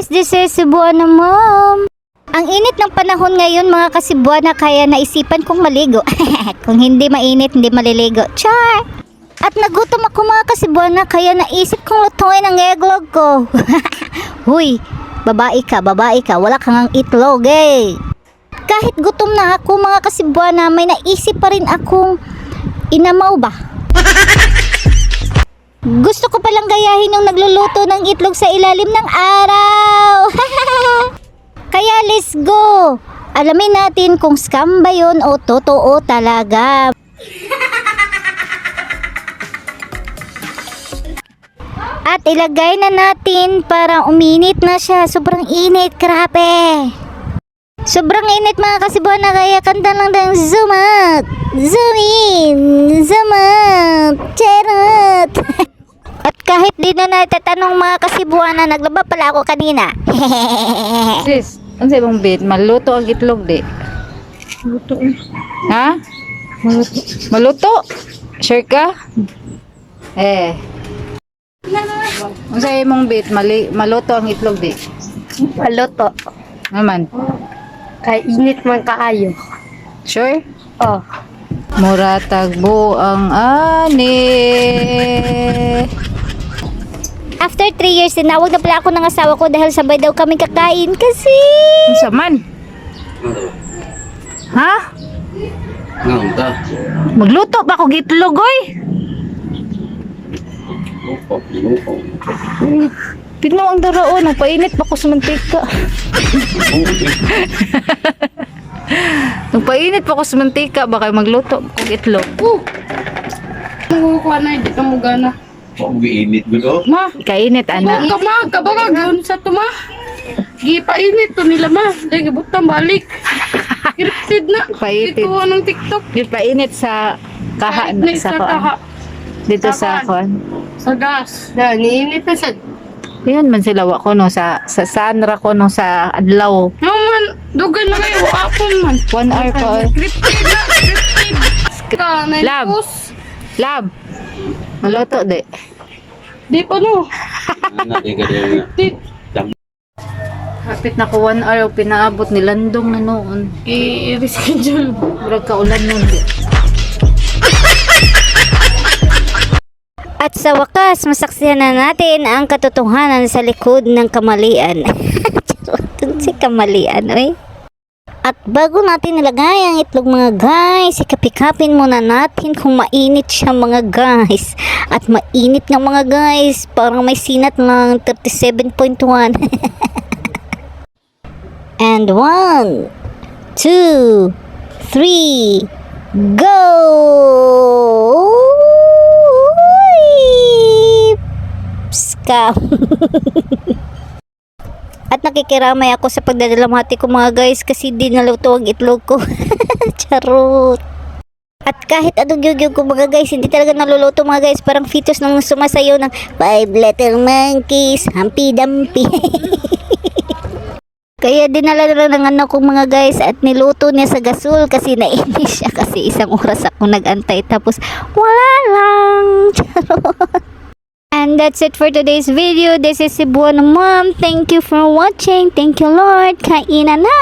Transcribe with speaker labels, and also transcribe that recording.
Speaker 1: guys, this is Cebuana Mom. Ang init ng panahon ngayon mga kasibuana, kaya naisipan kong maligo. Kung hindi mainit, hindi maliligo. Char! At nagutom ako mga kasibuana, kaya naisip kong lutuin ang eglog ko. Huy, babae ka, wala kang itlog eh. Kahit gutom na ako mga kasibuana, may naisip pa rin akong inamaw ba? Gusto ko palang gayahin yung nagluluto ng itlog sa ilalim ng araw. Kaya let's go! Alamin natin kung scam ba yun o totoo talaga. At ilagay na natin para uminit na siya. Sobrang init, grabe. Sobrang init mga kasibuana, kaya kanta lang ng zoom out, zoom in, zoom out, charot. At kahit di na natatanong mga kasibuana, naglaba pala ako kanina.
Speaker 2: Sis, ano sa ibang bit? Maluto ang itlog di?
Speaker 3: Luto.
Speaker 2: Ha?
Speaker 3: Maluto.
Speaker 2: Maluto? Sure ka? Ano sa ibang bit? Maluto ang itlog di?
Speaker 3: Maluto.
Speaker 2: Naman.
Speaker 3: Kay init man kaayo.
Speaker 2: Sure?
Speaker 3: Oh.
Speaker 2: Mura tagbo ang ani.
Speaker 1: After 3 years, tinawag na pala ako ng asawa ko dahil sabay daw kami kakain kasi...
Speaker 2: Ang saman. Ha?
Speaker 4: Nganta.
Speaker 2: Magluto ba ako itlog oy?
Speaker 4: Lupo.
Speaker 2: Pino ang daraon, nagpainit pa ko sa mantika. Nagpainit pa ko sa mantika, baka magluto ko itlog.
Speaker 3: Kuha na, di ka mo gana.
Speaker 4: Pag-iinit mo do?
Speaker 3: Ma,
Speaker 2: Kainit, anak.
Speaker 3: kabaga, gawin sa tuma. Gipainit to nila ma. Dahil gibutang balik. Scripted na.
Speaker 2: Painit.
Speaker 3: Dito anong TikTok.
Speaker 2: Nagpainit sa kaha
Speaker 3: Painit
Speaker 2: sa
Speaker 3: sa kaha.
Speaker 2: Dito
Speaker 3: Sa
Speaker 2: sa kuan.
Speaker 3: Sa gas. Dahil, niinit na siya.
Speaker 2: Yan man sila wa ko no sa sanra ko no sa adlaw.
Speaker 3: Man, dugan na kayo. Apon man.
Speaker 2: 1 hour pa.
Speaker 3: Scripted na. Scripted. Ka,
Speaker 2: Lab. Lab. Maluto di.
Speaker 3: Di pa no.
Speaker 4: Natin ka din.
Speaker 3: Scripted.
Speaker 2: Kapit na ko 1 hour pinaabot ni landong na noon.
Speaker 3: I-reschedule.
Speaker 2: Murag kaulan nun di.
Speaker 1: At sa wakas, masaksihan na natin ang katotohanan sa likod ng kamalian. Charot, si kamalian, oy. At bago natin nilagay ang itlog mga guys, ikapikapin muna natin kung mainit siya mga guys. At mainit nga mga guys, parang may sinat ng 37.1. And 1, 2, 3, go! Scam. At nakikiramay ako sa pagdadalamhati ko mga guys kasi di naluto ang itlog ko. Charot. At kahit anong yugyug ko mga guys, hindi talaga naluluto mga guys. Parang fetus nang sumasayo ng 5 little monkeys, Humpty Dumpty. Kaya dinala na ng anak ko mga guys at niluto niya sa gasol kasi nainis siya kasi 1 oras ako nagantay tapos wala lang. Charot. And that's it for today's video. This is Cebuana Mom. Thank you for watching. Thank you Lord. Kainan na.